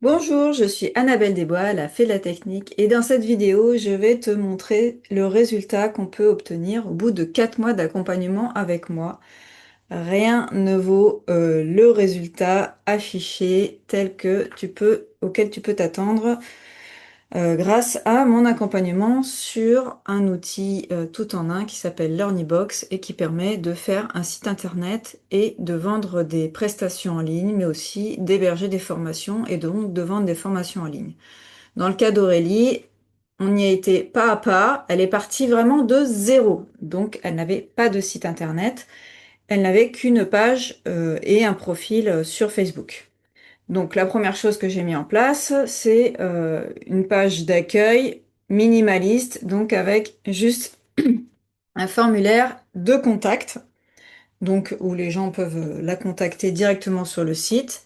Bonjour, je suis Annabelle Desbois, la fée de la technique, et dans cette vidéo, je vais te montrer le résultat qu'on peut obtenir au bout de 4 mois d'accompagnement avec moi. Rien ne vaut le résultat affiché auquel tu peux t'attendre grâce à mon accompagnement sur un outil tout en un qui s'appelle LearnyBox et qui permet de faire un site internet et de vendre des prestations en ligne, mais aussi d'héberger des formations et donc de vendre des formations en ligne. Dans le cas d'Aurélie, on y a été pas à pas, elle est partie vraiment de zéro, donc elle n'avait pas de site internet, elle n'avait qu'une page et un profil sur Facebook. Donc la première chose que j'ai mis en place, c'est une page d'accueil minimaliste, donc avec juste un formulaire de contact, donc où les gens peuvent la contacter directement sur le site.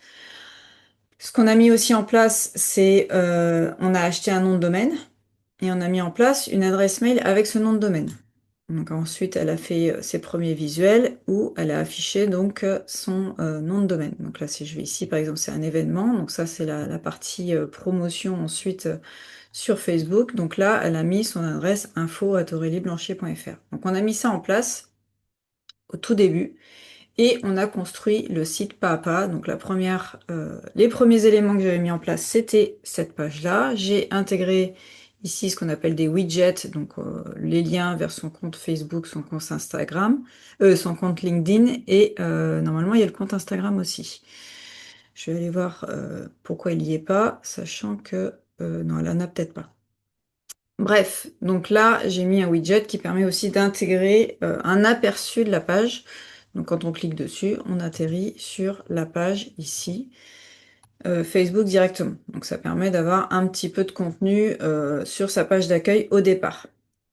Ce qu'on a mis aussi en place, c'est on a acheté un nom de domaine et on a mis en place une adresse mail avec ce nom de domaine. Donc ensuite, elle a fait ses premiers visuels où elle a affiché donc son nom de domaine. Donc là, si je vais ici, par exemple, c'est un événement. Donc ça, c'est la partie promotion ensuite sur Facebook. Donc là, elle a mis son adresse info@aurelieblanchier.fr. Donc on a mis ça en place au tout début et on a construit le site pas à pas. Donc les premiers éléments que j'avais mis en place, c'était cette page-là. J'ai intégré ici ce qu'on appelle des widgets, donc les liens vers son compte Facebook, son compte Instagram, son compte LinkedIn, et normalement il y a le compte Instagram aussi. Je vais aller voir pourquoi il n'y est pas, sachant que non, elle en a peut-être pas. Bref, donc là, j'ai mis un widget qui permet aussi d'intégrer un aperçu de la page. Donc quand on clique dessus, on atterrit sur la page ici, Facebook directement. Donc ça permet d'avoir un petit peu de contenu sur sa page d'accueil au départ.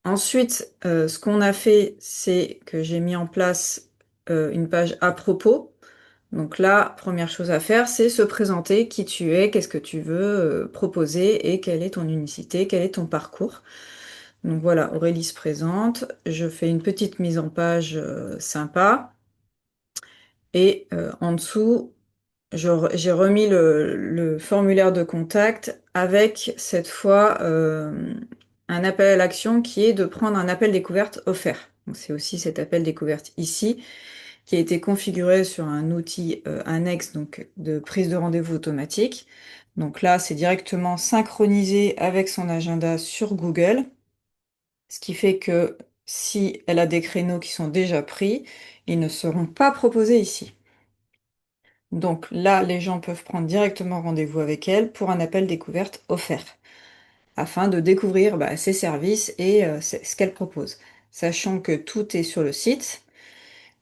Ensuite, ce qu'on a fait, c'est que j'ai mis en place une page à propos. Donc là, première chose à faire, c'est se présenter qui tu es, qu'est-ce que tu veux proposer et quelle est ton unicité, quel est ton parcours. Donc voilà, Aurélie se présente, je fais une petite mise en page sympa et en dessous, j'ai remis le formulaire de contact avec cette fois un appel à l'action qui est de prendre un appel découverte offert. Donc c'est aussi cet appel découverte ici qui a été configuré sur un outil annexe donc de prise de rendez-vous automatique. Donc là, c'est directement synchronisé avec son agenda sur Google. Ce qui fait que si elle a des créneaux qui sont déjà pris, ils ne seront pas proposés ici. Donc là, les gens peuvent prendre directement rendez-vous avec elle pour un appel découverte offert, afin de découvrir ses services et ce qu'elle propose. Sachant que tout est sur le site,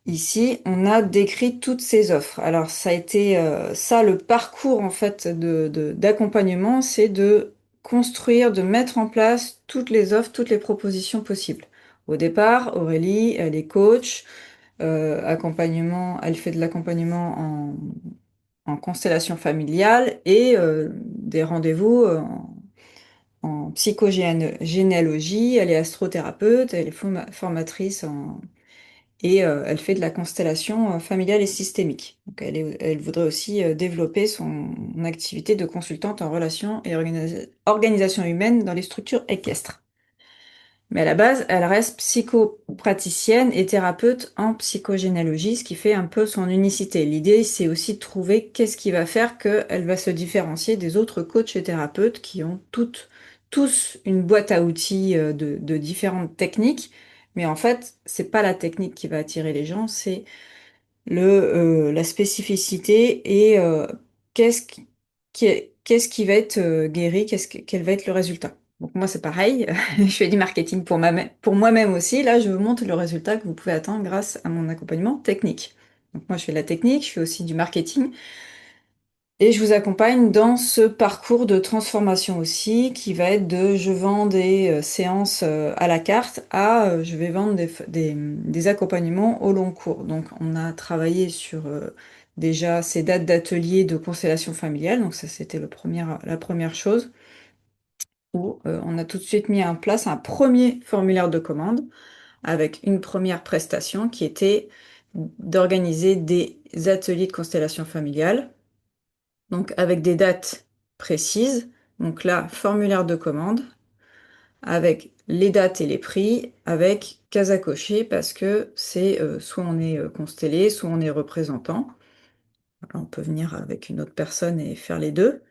ici, on a décrit toutes ces offres. Alors ça a été ça le parcours en fait d'accompagnement, c'est de construire, de mettre en place toutes les offres, toutes les propositions possibles. Au départ, Aurélie, elle est coach, accompagnement, elle fait de l'accompagnement en constellation familiale et des rendez-vous en psychogénéalogie. Elle est astrothérapeute, elle est formatrice et elle fait de la constellation familiale et systémique. Donc elle voudrait aussi développer son activité de consultante en relations et organisation humaine dans les structures équestres. Mais à la base, elle reste psychopraticienne et thérapeute en psychogénéalogie, ce qui fait un peu son unicité. L'idée, c'est aussi de trouver qu'est-ce qui va faire qu'elle va se différencier des autres coachs et thérapeutes qui ont tous une boîte à outils de différentes techniques. Mais en fait, c'est pas la technique qui va attirer les gens, c'est la spécificité et qu'est-ce qui, qu'est-ce qui va être guéri, quel va être le résultat. Donc moi c'est pareil, je fais du marketing pour moi-même aussi. Là je vous montre le résultat que vous pouvez atteindre grâce à mon accompagnement technique. Donc moi je fais de la technique, je fais aussi du marketing et je vous accompagne dans ce parcours de transformation aussi qui va être de je vends des séances à la carte à je vais vendre des accompagnements au long cours. Donc on a travaillé sur déjà ces dates d'atelier de constellation familiale, donc ça c'était la première chose où on a tout de suite mis en place un premier formulaire de commande avec une première prestation qui était d'organiser des ateliers de constellation familiale donc avec des dates précise. Donc là, formulaire de commande avec les dates et les prix, avec case à cocher parce que c'est soit on est constellé, soit on est représentant. Alors, on peut venir avec une autre personne et faire les deux.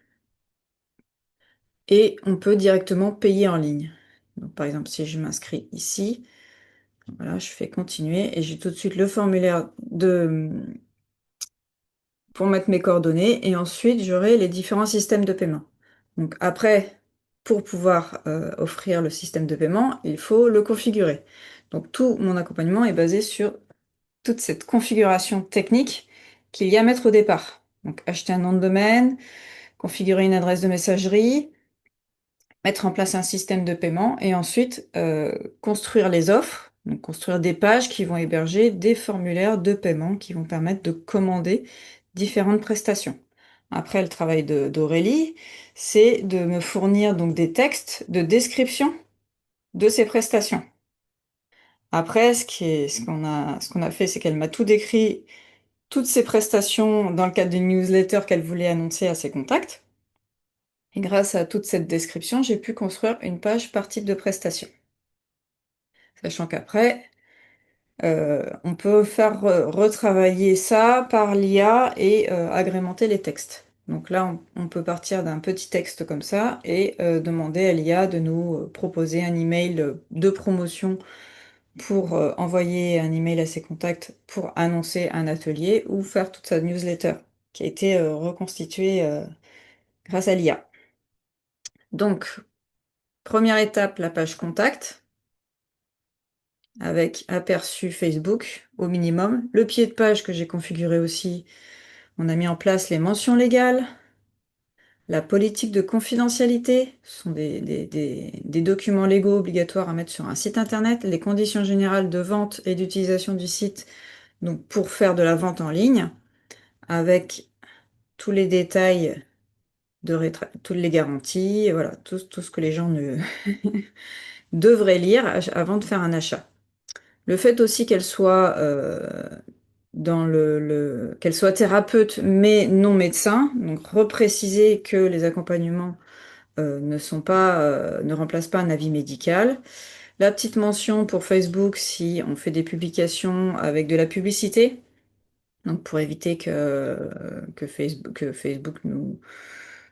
Et on peut directement payer en ligne. Donc, par exemple, si je m'inscris ici, voilà, je fais continuer et j'ai tout de suite le formulaire pour mettre mes coordonnées et ensuite j'aurai les différents systèmes de paiement. Donc après, pour pouvoir offrir le système de paiement, il faut le configurer. Donc tout mon accompagnement est basé sur toute cette configuration technique qu'il y a à mettre au départ. Donc acheter un nom de domaine, configurer une adresse de messagerie, mettre en place un système de paiement et ensuite construire les offres, donc construire des pages qui vont héberger des formulaires de paiement qui vont permettre de commander différentes prestations. Après, le travail d'Aurélie, c'est de me fournir donc des textes de description de ces prestations. Après, ce qu'on a fait, c'est qu'elle m'a tout décrit, toutes ces prestations dans le cadre d'une newsletter qu'elle voulait annoncer à ses contacts. Et grâce à toute cette description, j'ai pu construire une page par type de prestation. Sachant qu'après, on peut faire retravailler ça par l'IA et agrémenter les textes. Donc là, on peut partir d'un petit texte comme ça et demander à l'IA de nous proposer un email de promotion pour envoyer un email à ses contacts pour annoncer un atelier ou faire toute sa newsletter qui a été reconstituée grâce à l'IA. Donc, première étape, la page contact, avec aperçu Facebook au minimum. Le pied de page que j'ai configuré aussi, on a mis en place les mentions légales, la politique de confidentialité, ce sont des documents légaux obligatoires à mettre sur un site internet, les conditions générales de vente et d'utilisation du site, donc pour faire de la vente en ligne, avec tous les détails toutes les garanties, voilà, tout ce que les gens devraient lire avant de faire un achat. Le fait aussi qu'elle soit qu'elle soit thérapeute mais non médecin, donc repréciser que les accompagnements ne remplacent pas un avis médical. La petite mention pour Facebook si on fait des publications avec de la publicité, donc pour éviter que Facebook nous,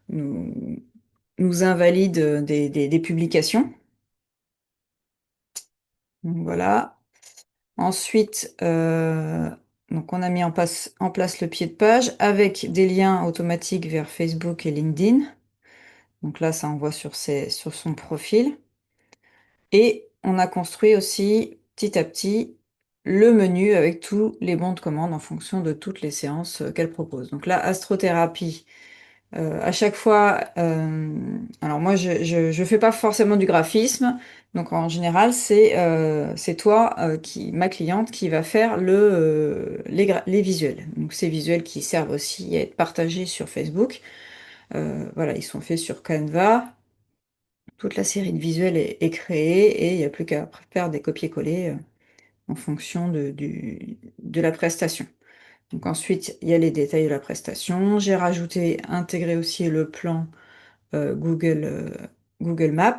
nous invalide des publications. Donc voilà. Ensuite, donc on a mis en place le pied de page avec des liens automatiques vers Facebook et LinkedIn. Donc là, ça envoie sur son profil. Et on a construit aussi petit à petit le menu avec tous les bons de commande en fonction de toutes les séances qu'elle propose. Donc là, astrothérapie. À chaque fois, alors moi je fais pas forcément du graphisme, donc en général c'est toi ma cliente qui va faire les visuels. Donc ces visuels qui servent aussi à être partagés sur Facebook. Voilà, ils sont faits sur Canva. Toute la série de visuels est créée et il n'y a plus qu'à faire des copier-coller en fonction de la prestation. Donc ensuite, il y a les détails de la prestation. J'ai intégré aussi le plan Google Maps.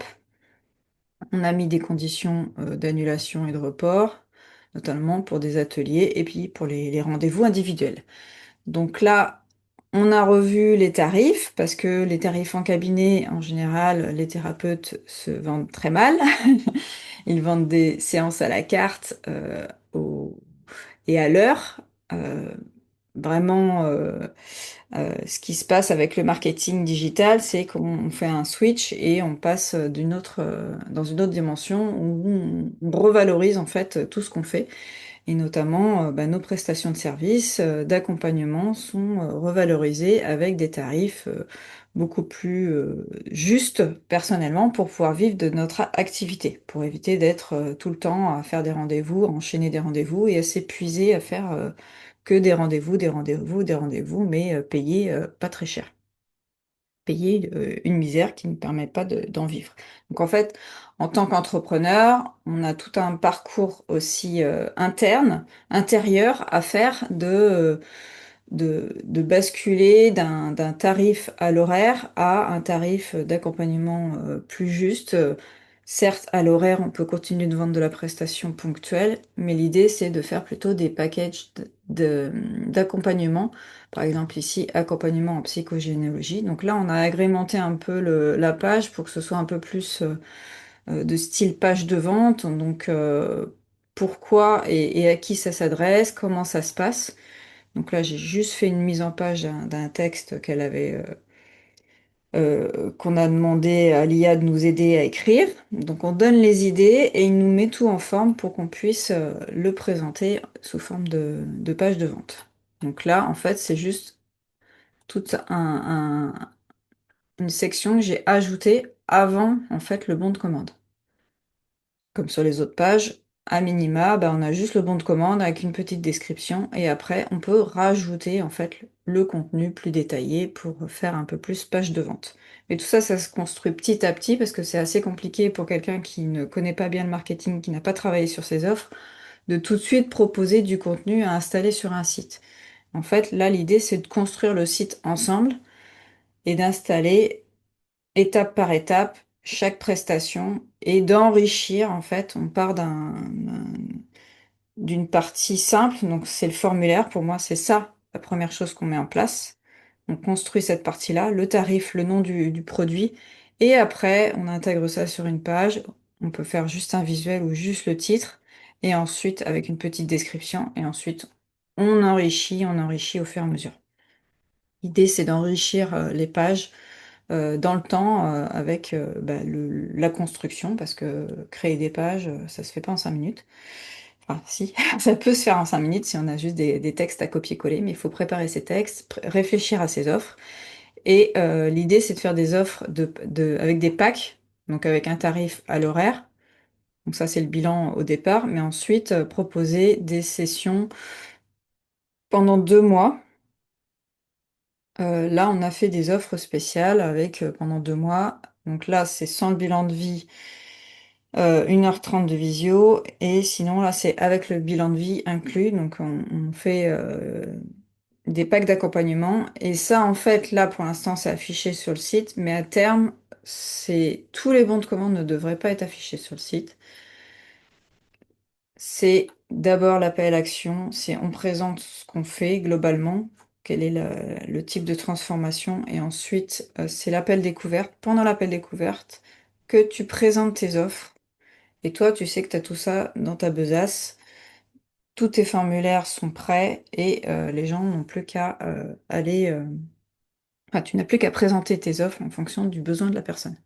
On a mis des conditions d'annulation et de report, notamment pour des ateliers et puis pour les rendez-vous individuels. Donc là, on a revu les tarifs, parce que les tarifs en cabinet, en général, les thérapeutes se vendent très mal. Ils vendent des séances à la carte et à l'heure. Euh, Vraiment, ce qui se passe avec le marketing digital, c'est qu'on fait un switch et on passe dans une autre dimension où on revalorise en fait tout ce qu'on fait. Et notamment, nos prestations de services, d'accompagnement sont revalorisées avec des tarifs beaucoup plus justes personnellement pour pouvoir vivre de notre activité, pour éviter d'être tout le temps à faire des rendez-vous, à enchaîner des rendez-vous et à s'épuiser à faire que des rendez-vous, des rendez-vous, des rendez-vous, mais payés pas très cher. Payer une misère qui ne permet pas d'en vivre. Donc en fait, en tant qu'entrepreneur, on a tout un parcours aussi intérieur à faire de basculer d'un tarif à l'horaire à un tarif d'accompagnement plus juste. Certes, à l'horaire, on peut continuer de vendre de la prestation ponctuelle, mais l'idée, c'est de faire plutôt des packages d'accompagnement. Par exemple, ici, accompagnement en psychogénéalogie. Donc là, on a agrémenté un peu la page pour que ce soit un peu plus de style page de vente. Donc, pourquoi et à qui ça s'adresse, comment ça se passe. Donc là, j'ai juste fait une mise en page d'un texte qu'on a demandé à l'IA de nous aider à écrire. Donc on donne les idées et il nous met tout en forme pour qu'on puisse le présenter sous forme de page de vente. Donc là, en fait, c'est juste toute une section que j'ai ajoutée avant, en fait, le bon de commande. Comme sur les autres pages, à minima, bah, on a juste le bon de commande avec une petite description et après on peut rajouter en fait le contenu plus détaillé pour faire un peu plus page de vente. Mais tout ça, ça se construit petit à petit parce que c'est assez compliqué pour quelqu'un qui ne connaît pas bien le marketing, qui n'a pas travaillé sur ses offres, de tout de suite proposer du contenu à installer sur un site. En fait, là, l'idée, c'est de construire le site ensemble et d'installer étape par étape chaque prestation et d'enrichir, en fait, on part d'une partie simple, donc c'est le formulaire, pour moi c'est ça la première chose qu'on met en place. On construit cette partie-là, le tarif, le nom du produit, et après on intègre ça sur une page, on peut faire juste un visuel ou juste le titre, et ensuite avec une petite description, et ensuite on enrichit au fur et à mesure. L'idée c'est d'enrichir les pages dans le temps avec bah, la construction, parce que créer des pages, ça se fait pas en 5 minutes. Enfin, si, ça peut se faire en 5 minutes si on a juste des textes à copier-coller, mais il faut préparer ses textes, réfléchir à ses offres. Et l'idée, c'est de faire des offres avec des packs, donc avec un tarif à l'horaire. Donc ça, c'est le bilan au départ, mais ensuite proposer des sessions pendant 2 mois. Là, on a fait des offres spéciales avec pendant 2 mois. Donc là, c'est sans le bilan de vie, 1h30 de visio, et sinon là, c'est avec le bilan de vie inclus. Donc on fait des packs d'accompagnement. Et ça, en fait, là, pour l'instant, c'est affiché sur le site, mais à terme, tous les bons de commande ne devraient pas être affichés sur le site. C'est d'abord l'appel à l'action, c'est on présente ce qu'on fait globalement, quel est le type de transformation, et ensuite, c'est l'appel découverte. Pendant l'appel découverte, que tu présentes tes offres, et toi, tu sais que tu as tout ça dans ta besace. Tous tes formulaires sont prêts et les gens n'ont plus qu'à aller. Enfin, tu n'as plus qu'à présenter tes offres en fonction du besoin de la personne.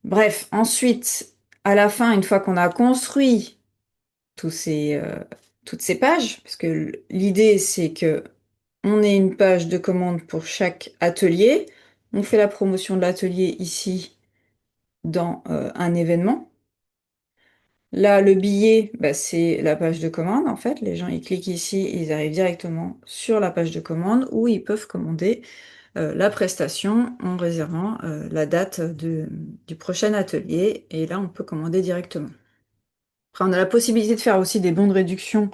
Bref, ensuite, à la fin, une fois qu'on a construit tous toutes ces pages, parce que l'idée c'est que on ait une page de commande pour chaque atelier. On fait la promotion de l'atelier ici dans un événement. Là, le billet, bah, c'est la page de commande. En fait, les gens ils cliquent ici, ils arrivent directement sur la page de commande où ils peuvent commander la prestation en réservant la date du prochain atelier. Et là, on peut commander directement. Après, on a la possibilité de faire aussi des bons de réduction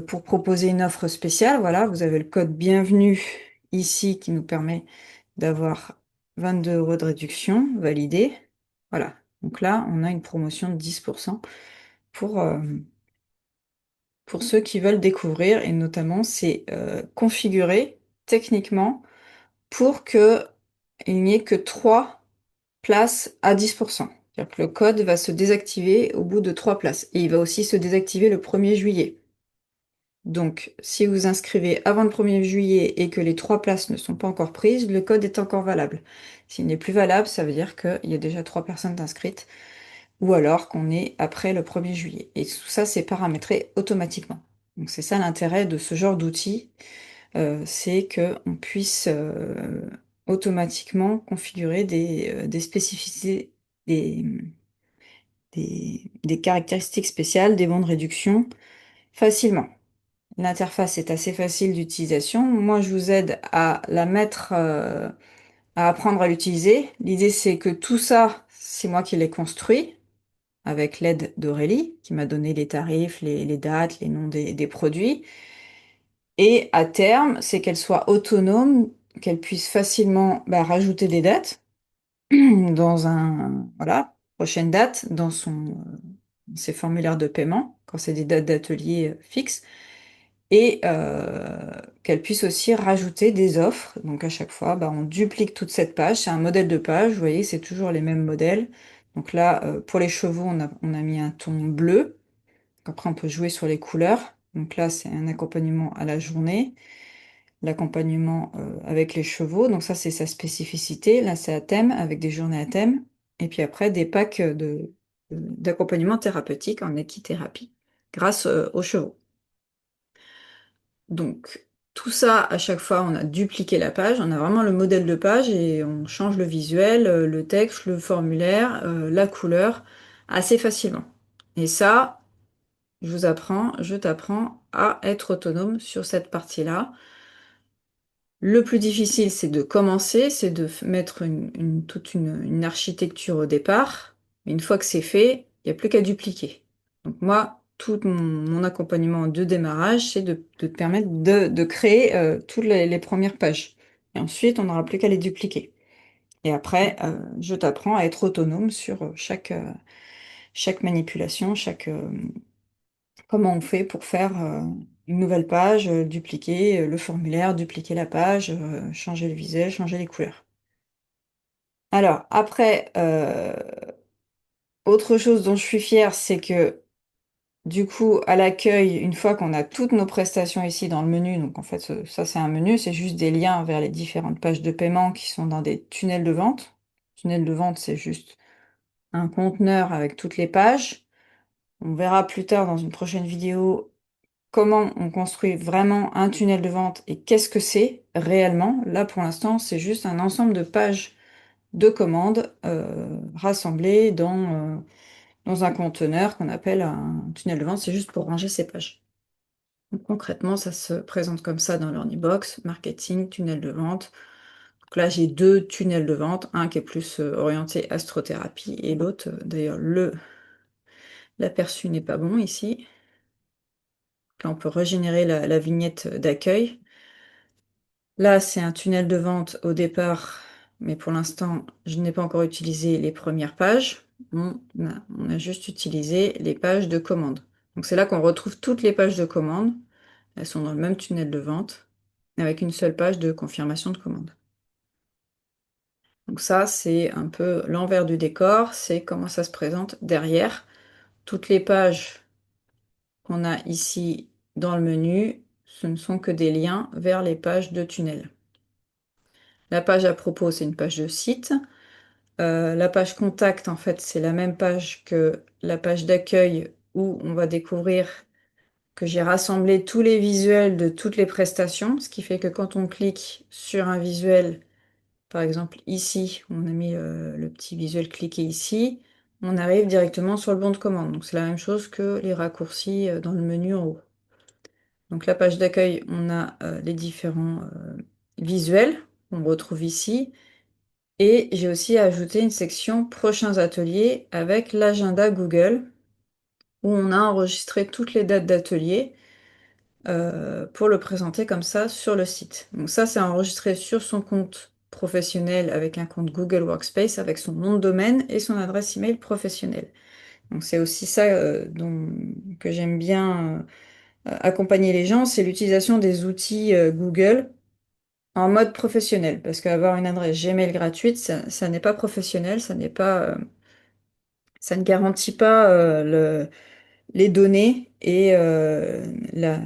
pour proposer une offre spéciale. Voilà, vous avez le code bienvenue ici qui nous permet d'avoir 22 € de réduction validé. Voilà, donc là, on a une promotion de 10% pour, euh, pour ceux qui veulent découvrir, et notamment, c'est configuré techniquement pour que il n'y ait que 3 places à 10%. C'est-à-dire que le code va se désactiver au bout de 3 places. Et il va aussi se désactiver le 1er juillet. Donc, si vous inscrivez avant le 1er juillet et que les 3 places ne sont pas encore prises, le code est encore valable. S'il n'est plus valable, ça veut dire qu'il y a déjà 3 personnes inscrites, ou alors qu'on est après le 1er juillet. Et tout ça, c'est paramétré automatiquement. Donc, c'est ça l'intérêt de ce genre d'outil, c'est qu'on puisse automatiquement configurer des spécificités, des, des caractéristiques spéciales, des bons de réduction facilement. L'interface est assez facile d'utilisation. Moi, je vous aide à la mettre, à apprendre à l'utiliser. L'idée, c'est que tout ça, c'est moi qui l'ai construit avec l'aide d'Aurélie, qui m'a donné les tarifs, les dates, les noms des produits. Et à terme, c'est qu'elle soit autonome, qu'elle puisse facilement rajouter des dates dans voilà, prochaine date dans ses formulaires de paiement, quand c'est des dates d'atelier fixes, et qu'elle puisse aussi rajouter des offres. Donc à chaque fois, on duplique toute cette page. C'est un modèle de page, vous voyez, c'est toujours les mêmes modèles. Donc là, pour les chevaux, on a mis un ton bleu. Après, on peut jouer sur les couleurs. Donc là, c'est un accompagnement à la journée, l'accompagnement avec les chevaux. Donc ça, c'est sa spécificité. Là, c'est à thème, avec des journées à thème. Et puis après, des packs d'accompagnement thérapeutique en équithérapie, grâce aux chevaux. Donc, tout ça, à chaque fois, on a dupliqué la page. On a vraiment le modèle de page et on change le visuel, le texte, le formulaire, la couleur, assez facilement. Et ça, je t'apprends à être autonome sur cette partie-là. Le plus difficile, c'est de commencer, c'est de mettre toute une architecture au départ. Une fois que c'est fait, il n'y a plus qu'à dupliquer. Donc moi, tout mon accompagnement de démarrage, c'est de te permettre de créer toutes les premières pages. Et ensuite, on n'aura plus qu'à les dupliquer. Et après, je t'apprends à être autonome sur chaque manipulation, comment on fait pour faire une nouvelle page, dupliquer le formulaire, dupliquer la page, changer le visuel, changer les couleurs. Alors, après, autre chose dont je suis fière, c'est que du coup, à l'accueil, une fois qu'on a toutes nos prestations ici dans le menu, donc en fait, ça c'est un menu, c'est juste des liens vers les différentes pages de paiement qui sont dans des tunnels de vente. Tunnel de vente, c'est juste un conteneur avec toutes les pages. On verra plus tard dans une prochaine vidéo comment on construit vraiment un tunnel de vente et qu'est-ce que c'est réellement. Là, pour l'instant, c'est juste un ensemble de pages de commandes rassemblées dans un conteneur qu'on appelle un tunnel de vente. C'est juste pour ranger ces pages. Donc, concrètement, ça se présente comme ça dans l'Ornibox, marketing, tunnel de vente. Donc là, j'ai deux tunnels de vente, un qui est plus orienté astrothérapie et l'autre, d'ailleurs, l'aperçu n'est pas bon ici. Là, on peut régénérer la vignette d'accueil. Là, c'est un tunnel de vente au départ, mais pour l'instant, je n'ai pas encore utilisé les premières pages. On a juste utilisé les pages de commande. Donc c'est là qu'on retrouve toutes les pages de commande. Elles sont dans le même tunnel de vente, avec une seule page de confirmation de commande. Donc ça, c'est un peu l'envers du décor, c'est comment ça se présente derrière. Toutes les pages qu'on a ici dans le menu, ce ne sont que des liens vers les pages de tunnel. La page à propos, c'est une page de site. La page contact, en fait, c'est la même page que la page d'accueil où on va découvrir que j'ai rassemblé tous les visuels de toutes les prestations, ce qui fait que quand on clique sur un visuel, par exemple ici, on a mis le petit visuel cliqué ici, on arrive directement sur le bon de commande. Donc c'est la même chose que les raccourcis dans le menu en haut. Donc la page d'accueil, on a les différents visuels qu'on retrouve ici. Et j'ai aussi ajouté une section prochains ateliers avec l'agenda Google où on a enregistré toutes les dates d'atelier pour le présenter comme ça sur le site. Donc ça, c'est enregistré sur son compte professionnel avec un compte Google Workspace avec son nom de domaine et son adresse email professionnelle. Donc c'est aussi ça que j'aime bien accompagner les gens, c'est l'utilisation des outils Google en mode professionnel, parce qu'avoir une adresse Gmail gratuite, ça n'est pas professionnel, ça ne garantit pas les données et la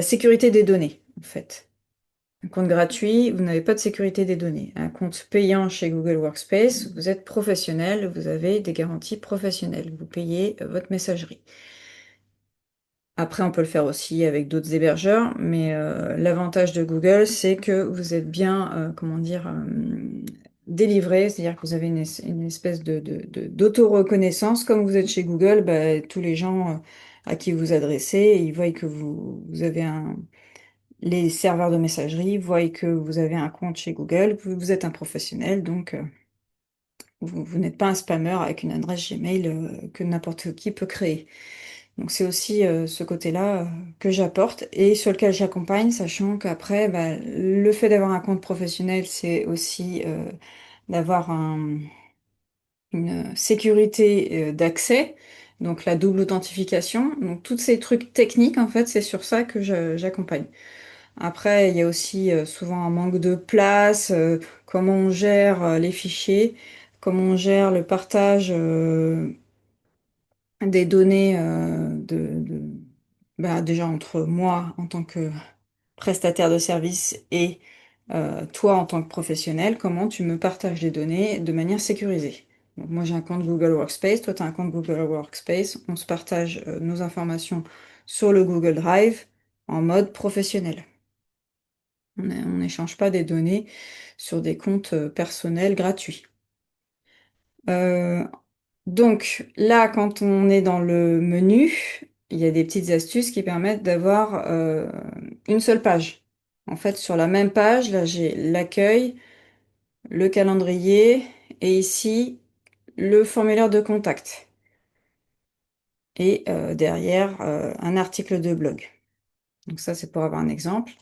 sécurité des données, en fait. Un compte gratuit, vous n'avez pas de sécurité des données. Un compte payant chez Google Workspace, vous êtes professionnel, vous avez des garanties professionnelles, vous payez votre messagerie. Après, on peut le faire aussi avec d'autres hébergeurs, mais l'avantage de Google, c'est que vous êtes bien, comment dire, délivré, c'est-à-dire que vous avez une espèce d'auto-reconnaissance. Comme vous êtes chez Google, tous les gens à qui vous adressez, ils voient que vous avez les serveurs de messagerie voient que vous avez un compte chez Google, que vous êtes un professionnel, donc vous n'êtes pas un spammer avec une adresse Gmail que n'importe qui peut créer. Donc c'est aussi ce côté-là que j'apporte et sur lequel j'accompagne, sachant qu'après, bah, le fait d'avoir un compte professionnel, c'est aussi d'avoir une sécurité d'accès, donc la double authentification. Donc tous ces trucs techniques, en fait, c'est sur ça que j'accompagne. Après, il y a aussi souvent un manque de place, comment on gère les fichiers, comment on gère le partage des données bah, déjà entre moi en tant que prestataire de service et toi en tant que professionnel, comment tu me partages les données de manière sécurisée. Donc moi j'ai un compte Google Workspace, toi tu as un compte Google Workspace, on se partage nos informations sur le Google Drive en mode professionnel. On n'échange pas des données sur des comptes personnels gratuits. Euh, donc là, quand on est dans le menu, il y a des petites astuces qui permettent d'avoir une seule page. En fait, sur la même page, là, j'ai l'accueil, le calendrier et ici, le formulaire de contact. Et derrière, un article de blog. Donc ça, c'est pour avoir un exemple.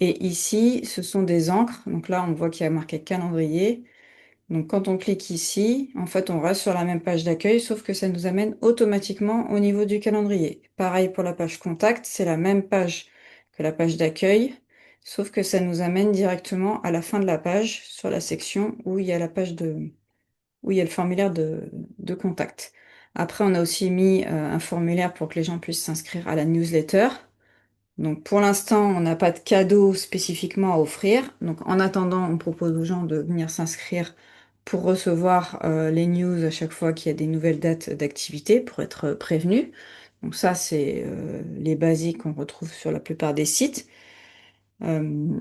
Et ici, ce sont des encres. Donc là, on voit qu'il y a marqué calendrier. Donc quand on clique ici, en fait, on reste sur la même page d'accueil, sauf que ça nous amène automatiquement au niveau du calendrier. Pareil pour la page contact, c'est la même page que la page d'accueil, sauf que ça nous amène directement à la fin de la page, sur la section où il y a la page où il y a le formulaire de contact. Après, on a aussi mis un formulaire pour que les gens puissent s'inscrire à la newsletter. Donc pour l'instant, on n'a pas de cadeau spécifiquement à offrir. Donc en attendant, on propose aux gens de venir s'inscrire pour recevoir les news à chaque fois qu'il y a des nouvelles dates d'activité, pour être prévenu. Donc ça, c'est les basiques qu'on retrouve sur la plupart des sites. Euh,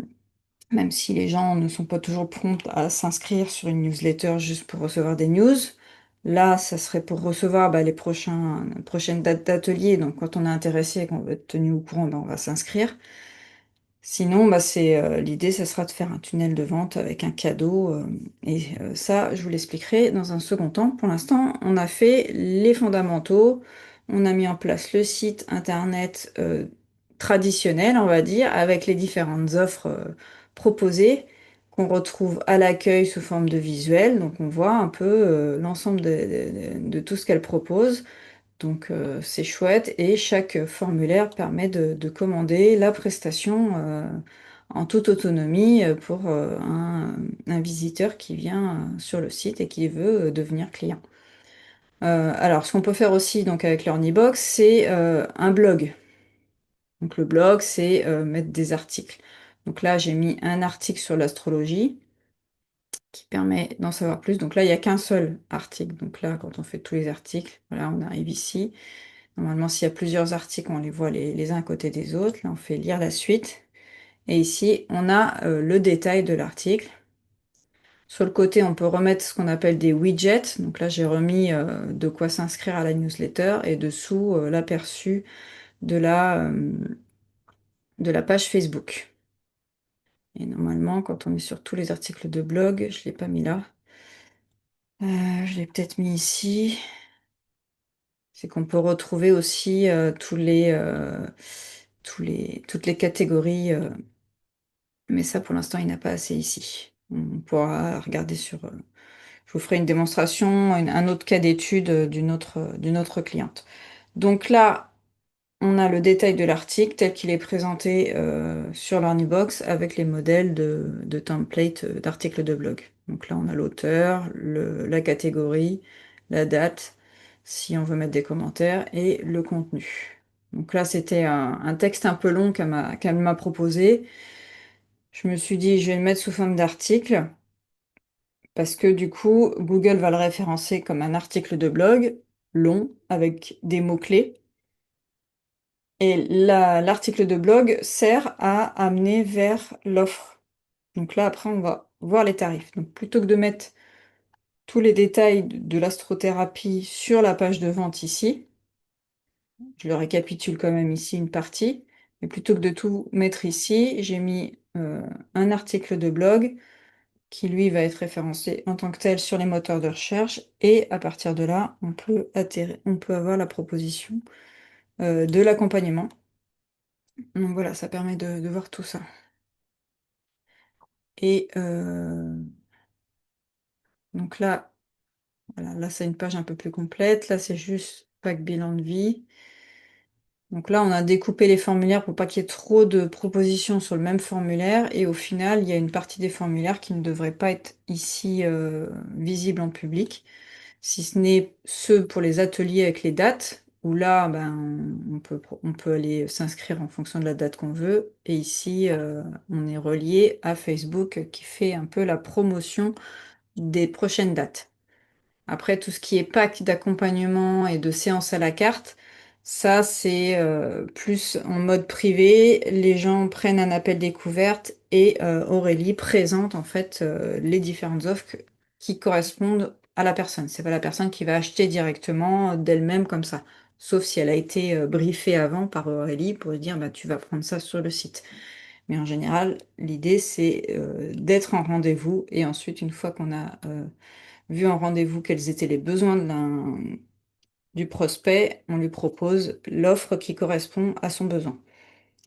Même si les gens ne sont pas toujours prompts à s'inscrire sur une newsletter juste pour recevoir des news. Là, ça serait pour recevoir bah, les prochaines dates d'atelier. Donc quand on est intéressé et qu'on veut être tenu au courant, bah, on va s'inscrire. Sinon, bah, l'idée, ça sera de faire un tunnel de vente avec un cadeau. Ça, je vous l'expliquerai dans un second temps. Pour l'instant, on a fait les fondamentaux. On a mis en place le site internet traditionnel, on va dire, avec les différentes offres proposées qu'on retrouve à l'accueil sous forme de visuel. Donc, on voit un peu l'ensemble de tout ce qu'elle propose. Donc c'est chouette et chaque formulaire permet de commander la prestation en toute autonomie pour un visiteur qui vient sur le site et qui veut devenir client. Alors ce qu'on peut faire aussi donc avec l'Ornibox, c'est un blog. Donc le blog, c'est mettre des articles. Donc là j'ai mis un article sur l'astrologie qui permet d'en savoir plus. Donc là il n'y a qu'un seul article. Donc là quand on fait tous les articles, voilà on arrive ici. Normalement, s'il y a plusieurs articles, on les voit les uns à côté des autres. Là, on fait lire la suite. Et ici, on a le détail de l'article. Sur le côté, on peut remettre ce qu'on appelle des widgets. Donc là, j'ai remis de quoi s'inscrire à la newsletter et dessous l'aperçu de de la page Facebook. Et normalement, quand on est sur tous les articles de blog, je ne l'ai pas mis là. Je l'ai peut-être mis ici. C'est qu'on peut retrouver aussi toutes les catégories. Mais ça, pour l'instant, il n'a pas assez ici. On pourra regarder sur... je vous ferai une démonstration, un autre cas d'étude d'une autre cliente. Donc là, on a le détail de l'article tel qu'il est présenté sur l'Ornibox avec les modèles de template d'articles de blog. Donc là, on a l'auteur, la catégorie, la date, si on veut mettre des commentaires, et le contenu. Donc là, c'était un texte un peu long qu'elle m'a proposé. Je me suis dit, je vais le mettre sous forme d'article parce que du coup, Google va le référencer comme un article de blog long avec des mots-clés. Et l'article de blog sert à amener vers l'offre. Donc là, après, on va voir les tarifs. Donc plutôt que de mettre tous les détails de l'astrothérapie sur la page de vente ici, je le récapitule quand même ici une partie, mais plutôt que de tout mettre ici, j'ai mis un article de blog qui lui va être référencé en tant que tel sur les moteurs de recherche et à partir de là, on peut avoir la proposition de l'accompagnement. Donc voilà, ça permet de voir tout ça. Et donc là, voilà, là c'est une page un peu plus complète. Là c'est juste pack bilan de vie. Donc là, on a découpé les formulaires pour pas qu'il y ait trop de propositions sur le même formulaire. Et au final, il y a une partie des formulaires qui ne devrait pas être ici visible en public, si ce n'est ceux pour les ateliers avec les dates, où là, ben, on peut aller s'inscrire en fonction de la date qu'on veut. Et ici, on est relié à Facebook qui fait un peu la promotion des prochaines dates. Après, tout ce qui est pack d'accompagnement et de séances à la carte, ça c'est plus en mode privé. Les gens prennent un appel découverte et Aurélie présente en fait les différentes offres qui correspondent à la personne. C'est pas la personne qui va acheter directement d'elle-même comme ça. Sauf si elle a été briefée avant par Aurélie pour lui dire bah, tu vas prendre ça sur le site. Mais en général, l'idée c'est d'être en rendez-vous et ensuite, une fois qu'on a vu en rendez-vous quels étaient les besoins du prospect, on lui propose l'offre qui correspond à son besoin.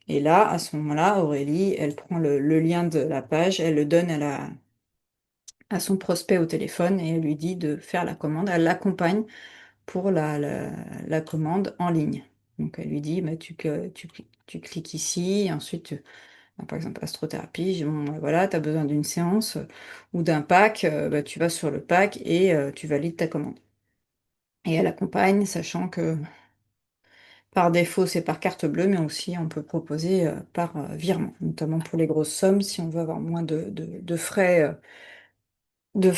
Et là, à ce moment-là, Aurélie, elle prend le lien de la page, elle le donne à son prospect au téléphone et elle lui dit de faire la commande. Elle l'accompagne pour la commande en ligne. Donc elle lui dit, bah, tu cliques ici, et ensuite, par exemple, astrothérapie, bon, bah, voilà, tu as besoin d'une séance ou d'un pack, bah, tu vas sur le pack et tu valides ta commande. Et elle accompagne, sachant que par défaut, c'est par carte bleue, mais aussi on peut proposer par virement, notamment pour les grosses sommes, si on veut avoir moins de frais de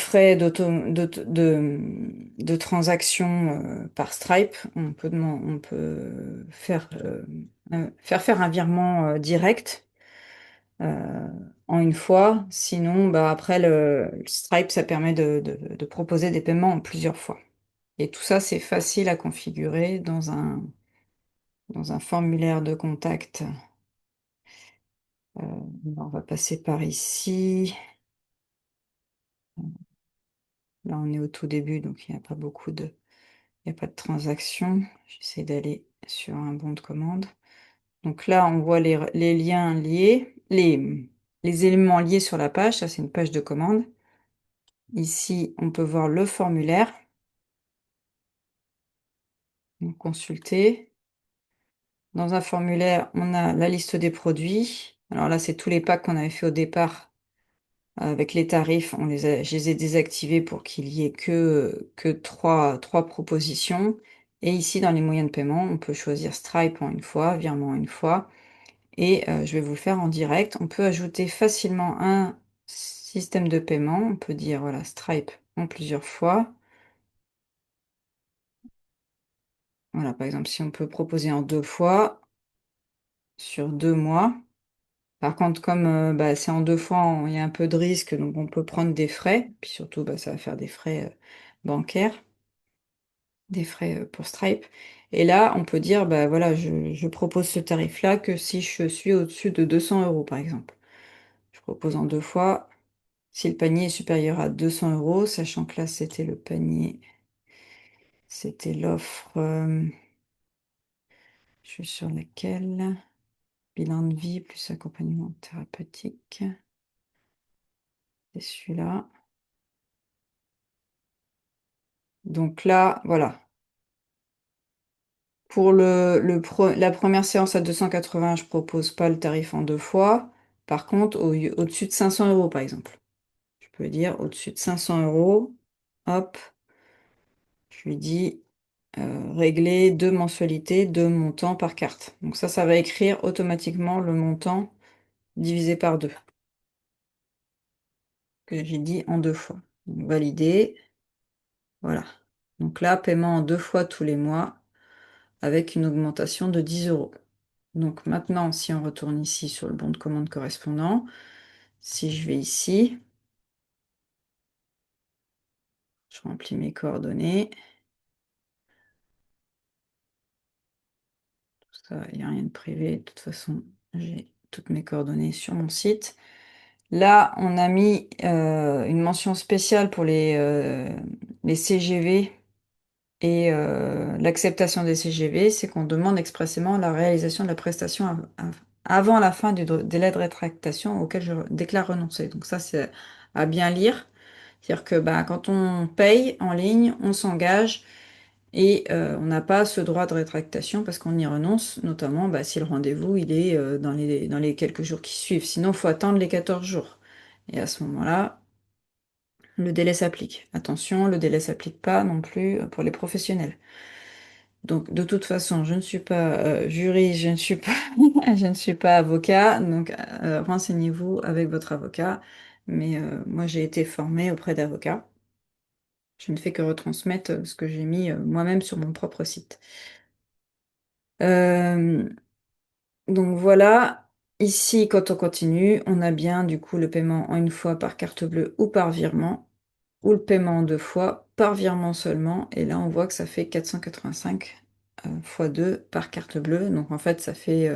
transaction par Stripe. On peut faire un virement direct euh, en une fois. Sinon, bah, après, le Stripe, ça permet de proposer des paiements en plusieurs fois. Et tout ça, c'est facile à configurer dans un formulaire de contact. On va passer par ici. Là, on est au tout début, donc il n'y a pas il n'y a pas de transaction. J'essaie d'aller sur un bon de commande. Donc là, on voit les liens liés, les éléments liés sur la page. Ça, c'est une page de commande. Ici, on peut voir le formulaire. Donc, consulter. Dans un formulaire, on a la liste des produits. Alors là, c'est tous les packs qu'on avait fait au départ. Avec les tarifs, je les ai désactivés pour qu'il y ait que trois propositions. Et ici, dans les moyens de paiement, on peut choisir Stripe en une fois, virement en une fois. Et je vais vous le faire en direct. On peut ajouter facilement un système de paiement. On peut dire, voilà, Stripe en plusieurs fois. Voilà, par exemple, si on peut proposer en 2 fois, sur 2 mois. Par contre, comme bah, c'est en 2 fois, il y a un peu de risque, donc on peut prendre des frais. Puis surtout, bah, ça va faire des frais bancaires, des frais pour Stripe. Et là, on peut dire, bah voilà, je propose ce tarif-là que si je suis au-dessus de 200 euros, par exemple. Je propose en 2 fois. Si le panier est supérieur à 200 euros, sachant que là, c'était le panier, c'était l'offre, je suis sur laquelle? Bilan de vie plus accompagnement thérapeutique. C'est celui-là. Donc là, voilà. Pour la première séance à 280, je propose pas le tarif en 2 fois. Par contre, au-dessus de 500 euros, par exemple. Je peux dire au-dessus de 500 euros, hop, je lui dis régler 2 mensualités, 2 montants par carte. Donc ça va écrire automatiquement le montant divisé par 2, que j'ai dit en 2 fois. Donc, valider, voilà. Donc là, paiement en 2 fois tous les mois, avec une augmentation de 10 euros. Donc maintenant, si on retourne ici sur le bon de commande correspondant, si je vais ici, je remplis mes coordonnées. Tout ça, il n'y a rien de privé. De toute façon, j'ai toutes mes coordonnées sur mon site. Là, on a mis une mention spéciale pour les CGV. Et l'acceptation des CGV, c'est qu'on demande expressément la réalisation de la prestation avant la fin du délai de rétractation auquel je déclare renoncer. Donc ça, c'est à bien lire. C'est-à-dire que bah, quand on paye en ligne, on s'engage et on n'a pas ce droit de rétractation parce qu'on y renonce, notamment bah, si le rendez-vous il est dans les quelques jours qui suivent. Sinon, il faut attendre les 14 jours. Et à ce moment-là, le délai s'applique. Attention, le délai s'applique pas non plus pour les professionnels. Donc, de toute façon, je ne suis pas juriste, je ne suis pas, je ne suis pas avocat, donc renseignez-vous avec votre avocat. Mais moi, j'ai été formée auprès d'avocats. Je ne fais que retransmettre ce que j'ai mis moi-même sur mon propre site. Euh, donc voilà, ici, quand on continue, on a bien du coup le paiement en une fois par carte bleue ou par virement, ou le paiement en deux fois par virement seulement. Et là, on voit que ça fait 485 fois 2 par carte bleue. Donc en fait, ça fait,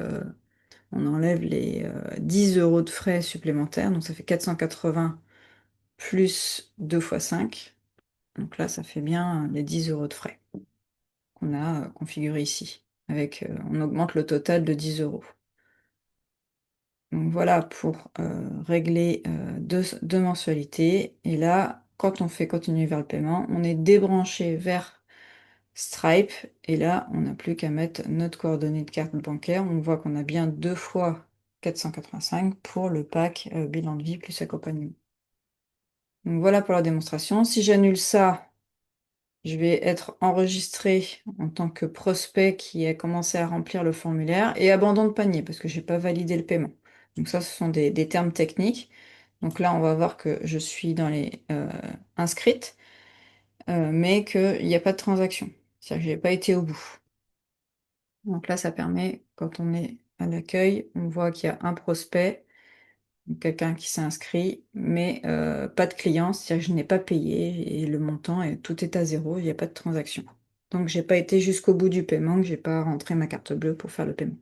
on enlève les 10 euros de frais supplémentaires. Donc ça fait 480 plus 2 fois 5. Donc là, ça fait bien les 10 euros de frais qu'on a configuré ici. Avec, on augmente le total de 10 euros. Donc voilà pour régler deux mensualités. Et là, quand on fait continuer vers le paiement, on est débranché vers Stripe. Et là, on n'a plus qu'à mettre notre coordonnée de carte bancaire. On voit qu'on a bien deux fois 485 pour le pack bilan de vie plus accompagnement. Donc voilà pour la démonstration. Si j'annule ça, je vais être enregistré en tant que prospect qui a commencé à remplir le formulaire et abandon de panier parce que j'ai pas validé le paiement. Donc ça, ce sont des termes techniques. Donc là, on va voir que je suis dans les inscrites, mais qu'il n'y a pas de transaction. C'est-à-dire que je n'ai pas été au bout. Donc là, ça permet, quand on est à l'accueil, on voit qu'il y a un prospect, quelqu'un qui s'est inscrit, mais pas de client, c'est-à-dire que je n'ai pas payé et le montant, tout est à zéro, il n'y a pas de transaction. Donc j'ai pas été jusqu'au bout du paiement, que j'ai pas rentré ma carte bleue pour faire le paiement.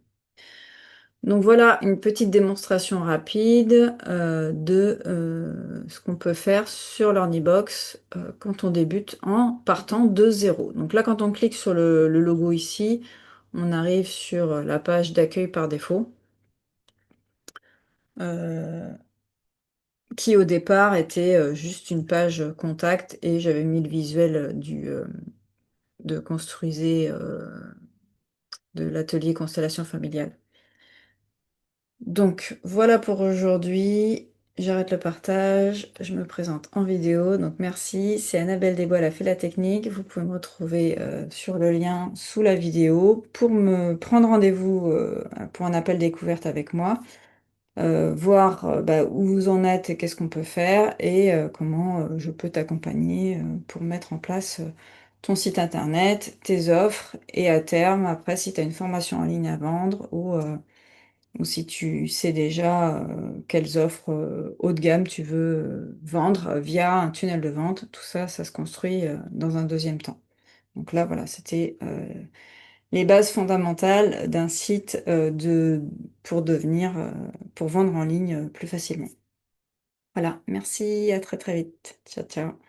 Donc voilà une petite démonstration rapide de ce qu'on peut faire sur l'Ornibox quand on débute en partant de zéro. Donc là, quand on clique sur le logo ici, on arrive sur la page d'accueil par défaut. Euh, qui au départ était juste une page contact et j'avais mis le visuel de construisez de l'atelier Constellation familiale. Donc voilà pour aujourd'hui. J'arrête le partage, je me présente en vidéo. Donc merci, c'est Annabelle Desbois, elle a fait la technique. Vous pouvez me retrouver sur le lien sous la vidéo pour me prendre rendez-vous pour un appel découverte avec moi. Voir bah, où vous en êtes et qu'est-ce qu'on peut faire et comment je peux t'accompagner pour mettre en place ton site internet, tes offres et à terme, après, si tu as une formation en ligne à vendre ou si tu sais déjà quelles offres haut de gamme tu veux vendre via un tunnel de vente, tout ça, ça se construit dans un deuxième temps. Donc là, voilà, c'était les bases fondamentales d'un site pour devenir, pour vendre en ligne plus facilement. Voilà, merci, à très très vite. Ciao, ciao.